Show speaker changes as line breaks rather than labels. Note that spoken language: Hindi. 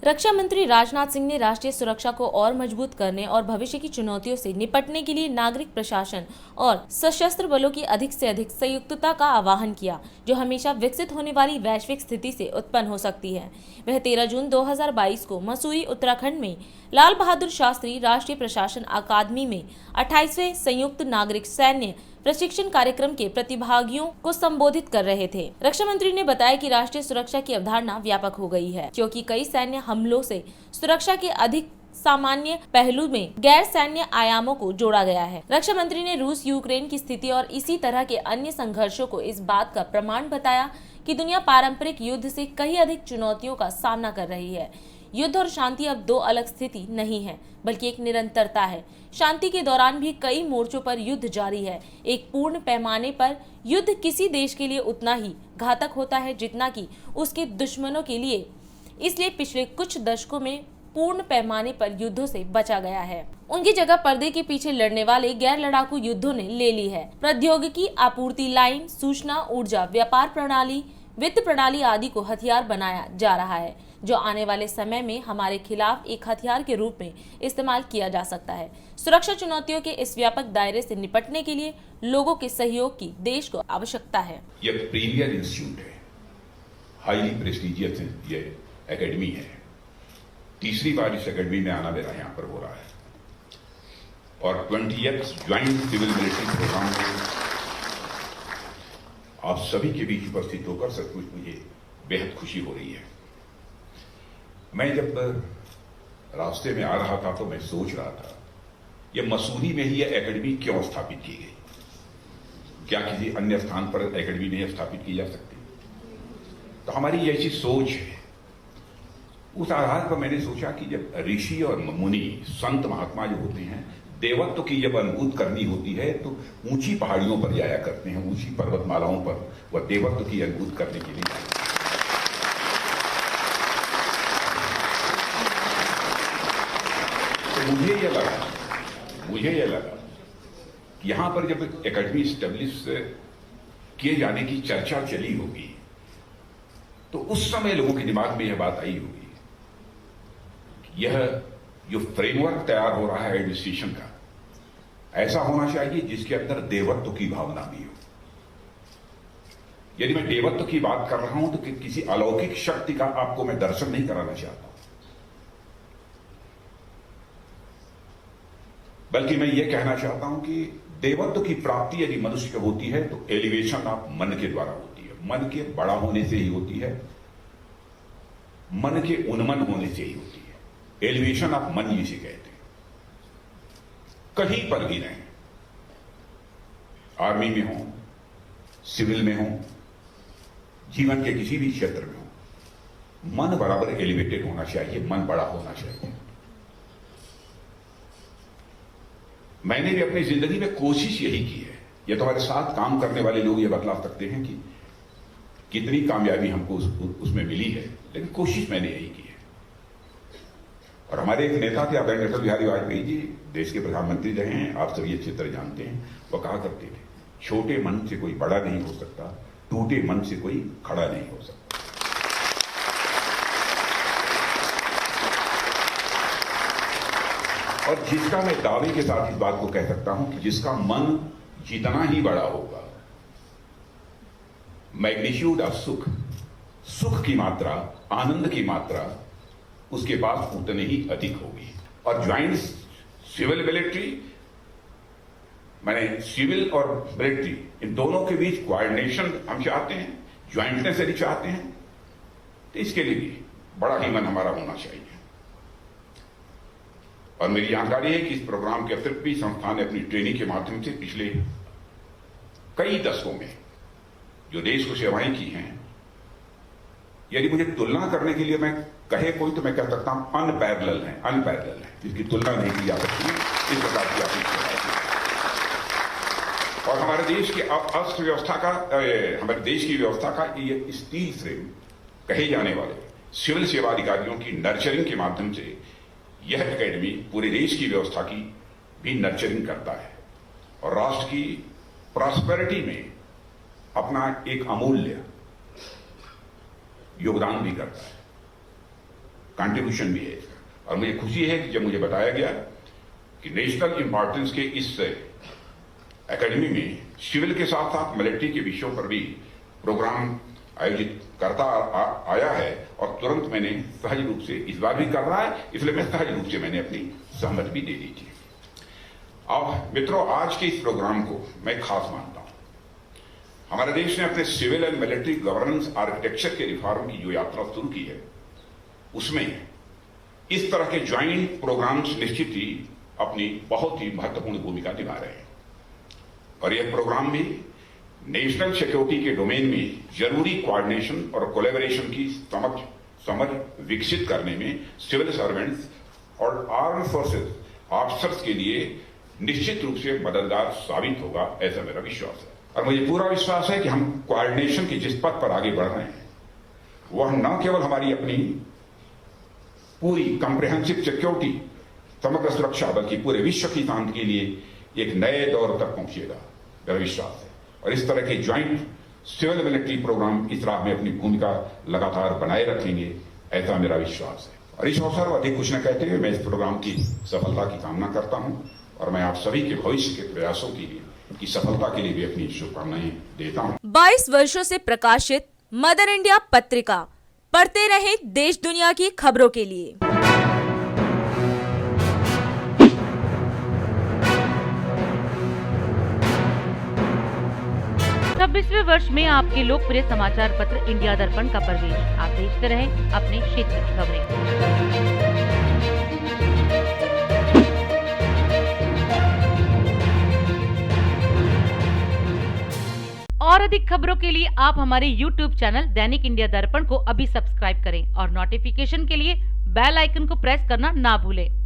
रक्षा मंत्री राजनाथ सिंह ने राष्ट्रीय सुरक्षा को और मजबूत करने और भविष्य की चुनौतियों से निपटने के लिए नागरिक प्रशासन और सशस्त्र बलों की अधिक से अधिक संयुक्तता का आह्वान किया, जो हमेशा विकसित होने वाली वैश्विक स्थिति से उत्पन्न हो सकती है। वह 13 जून 2022 को मसूरी, उत्तराखंड में लाल बहादुर शास्त्री राष्ट्रीय प्रशासन अकादमी में 28वें संयुक्त नागरिक सैन्य प्रशिक्षण कार्यक्रम के प्रतिभागियों को संबोधित कर रहे थे। रक्षा मंत्री ने बताया कि राष्ट्रीय सुरक्षा की अवधारणा व्यापक हो गई है, क्योंकि कई सैन्य हमलों से सुरक्षा के अधिक सामान्य पहलू में गैर सैन्य आयामों को जोड़ा गया है। रक्षा मंत्री ने रूस यूक्रेन की स्थिति और इसी तरह के अन्य संघर्षों को इस बात का प्रमाण बताया कि दुनिया पारंपरिक युद्ध से कहीं अधिक चुनौतियों का सामना कर रही है। युद्ध और शांति अब दो अलग स्थिति नहीं है, बल्कि एक निरंतरता है। शांति के दौरान भी कई मोर्चों पर युद्ध जारी है। एक पूर्ण पैमाने पर युद्ध किसी देश के लिए उतना ही घातक होता है जितना कि उसके दुश्मनों के लिए। इसलिए पिछले कुछ दशकों में पूर्ण पैमाने पर युद्धों से बचा गया है। उनकी जगह पर्दे के पीछे लड़ने वाले गैर लड़ाकू युद्धों ने ले ली है। प्रौद्योगिकी, आपूर्ति लाइन, सूचना, ऊर्जा, व्यापार प्रणाली, वित्त प्रणाली आदि को हथियार बनाया जा रहा है, जो आने वाले समय में हमारे खिलाफ एक हथियार के रूप में इस्तेमाल किया जा सकता है। सुरक्षा चुनौतियों के इस व्यापक दायरे से निपटने के लिए लोगों के सहयोग की देश को आवश्यकता है।
यह प्रीमियर इंस्टीट्यूट है, हाईली प्रेस्टिजियस ये एकेडमी है। तीसरी बार इस एकेडमी में आना मेरा यहाँ पर हो रहा है और 20th joint civil military programme में आप सभी के बीच उपस्थित होकर सचमुच मुझे बेहद खुशी हो रही है। मैं जब रास्ते में आ रहा था तो मैं सोच रहा था यह मसूरी में ही यह एकेडमी क्यों स्थापित की गई। क्या किसी अन्य स्थान पर एकेडमी नहीं स्थापित की जा सकती? तो हमारी ऐसी सोच है। उस आधार पर मैंने सोचा कि जब ऋषि और मुनि, संत महात्मा जो होते हैं, देवत्व की जब अनुभूति करनी होती है तो ऊंची पहाड़ियों पर जाया करते हैं, ऊंची पर्वतमालाओं पर वह देवत्व की अनुभूति करने के लिए। तो मुझे यह लगा कि यहां पर जब एकेडमी स्टेब्लिश किए जाने की चर्चा चली होगी तो उस समय लोगों के दिमाग में यह बात आई होगी, यह जो फ्रेमवर्क तैयार हो रहा है एडमिनिस्ट्रेशन का, ऐसा होना चाहिए जिसके अंदर देवत्व की भावना भी हो। यदि मैं देवत्व की बात कर रहा हूं तो किसी अलौकिक शक्ति का आपको मैं दर्शन नहीं कराना चाहता हूं, बल्कि मैं यह कहना चाहता हूं कि देवत्व की प्राप्ति यदि मनुष्य को होती है तो एलिवेशन आप मन के द्वारा होती है, मन के बड़ा होने से ही होती है, मन के उन्मन होने से ही होती है। एलिवेशन आप मन जिसे कहते हैं। कहीं पर भी रहें, आर्मी में हो, सिविल में हो, जीवन के किसी भी क्षेत्र में हो, मन बराबर एलिवेटेड होना चाहिए, मन बड़ा होना चाहिए। मैंने भी अपनी जिंदगी में कोशिश यही की है। यह तो हमारे साथ काम करने वाले लोग ये बतला सकते हैं कि कितनी कामयाबी हमको उसमें मिली है, लेकिन कोशिश मैंने यही की है। और हमारे एक नेता थे आदरणीय अटल बिहारी वाजपेयी जी, देश के प्रधानमंत्री रहे हैं, आप सभी अच्छी तरह जानते हैं। वह कहा करते थे, छोटे मन से कोई बड़ा नहीं हो सकता, टूटे मन से कोई खड़ा नहीं हो सकता। और जिसका मैं दावे के साथ इस बात को कह सकता हूं कि जिसका मन जितना ही बड़ा होगा, मैग्नीट्यूड ऑफ सुख, सुख की मात्रा, आनंद की मात्रा उसके पास उतने ही अधिक होगी। और ज्वाइंट सिविल मिलिट्री, मैंने सिविल और मिलिट्री इन दोनों के बीच कोऑर्डिनेशन हम चाहते हैं, ज्वाइंटनेस यदि चाहते हैं तो इसके लिए भी बड़ा ही मन हमारा होना चाहिए। और मेरी जानकारी है कि इस प्रोग्राम के अतिरिक्त भी संस्थान ने अपनी ट्रेनिंग के माध्यम से पिछले कई दशकों में जो देश को सेवाएं की हैं, यदि मुझे तुलना करने के लिए मैं कहे कोई तो मैं कह सकता हूं अनपैरेलल है, जिसकी तुलना नहीं की जा सकती इस प्रकार की आपकी सेवाएं। और हमारे देश की अर्थव्यवस्था का, हमारे देश की व्यवस्था का ये स्टील फ्रेम कहे जाने वाले सिविल सेवा अधिकारियों की नर्चरिंग के माध्यम से यह एकेडमी पूरे देश की व्यवस्था की भी नर्चरिंग करता है और राष्ट्र की प्रॉस्पेरिटी में अपना एक अमूल्य योगदान भी करता है। कंट्रीब्यूशन भी है इसका। और मुझे खुशी है कि जब मुझे बताया गया कि नेशनल इंपॉर्टेंस के इस एकेडमी में सिविल के साथ साथ मिलिट्री के विषयों पर भी प्रोग्राम आयोजित करता आया है, और तुरंत मैंने सहज रूप से इस बार भी कर रहा है, इसलिए मैं सहज रूप से मैंने अपनी सहमति भी दे दी थी। अब मित्रों, आज के इस प्रोग्राम को मैं खास मानता हूं। हमारे देश ने अपने civil and military governance architecture के रिफॉर्म की जो यात्रा शुरू की है, उसमें इस तरह के ज्वाइंट प्रोग्राम्स निश्चित ही अपनी बहुत ही महत्वपूर्ण भूमिका निभा रहे हैं। और यह प्रोग्राम भी नेशनल सिक्योरिटी के डोमेन में जरूरी कोऑर्डिनेशन और कोलैबोरेशन की समझ विकसित करने में सिविल सर्वेंट्स और आर्म फोर्सेस ऑफिसर्स के लिए निश्चित रूप से मददगार साबित होगा, ऐसा मेरा विश्वास है। और मुझे पूरा विश्वास है कि हम कोऑर्डिनेशन के जिस पथ पर आगे बढ़ रहे हैं, वह न केवल हमारी अपनी पूरी कॉम्प्रिहेंसिव सिक्योरिटी, समग्र सुरक्षा, बल्कि पूरे विश्व की शांति के लिए एक नए दौर तक पहुंचेगा, मेरा विश्वास है। और इस तरह के ज्वाइंट सिविल मिलिट्री प्रोग्राम इस राह में अपनी भूमिका लगातार बनाए रखेंगे, ऐसा मेरा विश्वास है। और इस अवसर पर अधिक कुछ न कहते हुए मैं इस प्रोग्राम की सफलता की कामना करता हूं, और मैं आप सभी के भविष्य के प्रयासों की सफलता के लिए भी अपनी शुभकामनाएं देता हूं।
22 वर्षों से प्रकाशित मदर इंडिया पत्रिका, पढ़ते रहें देश दुनिया की खबरों के लिए।
26वें वर्ष में आपके लोकप्रिय समाचार पत्र इंडिया दर्पण का प्रवेश। आप देखते रहें अपने क्षेत्र की खबरें। और अधिक खबरों के लिए आप हमारे YouTube चैनल दैनिक इंडिया दर्पण को अभी सब्सक्राइब करें और नोटिफिकेशन के लिए बेल आइकन को प्रेस करना ना भूलें।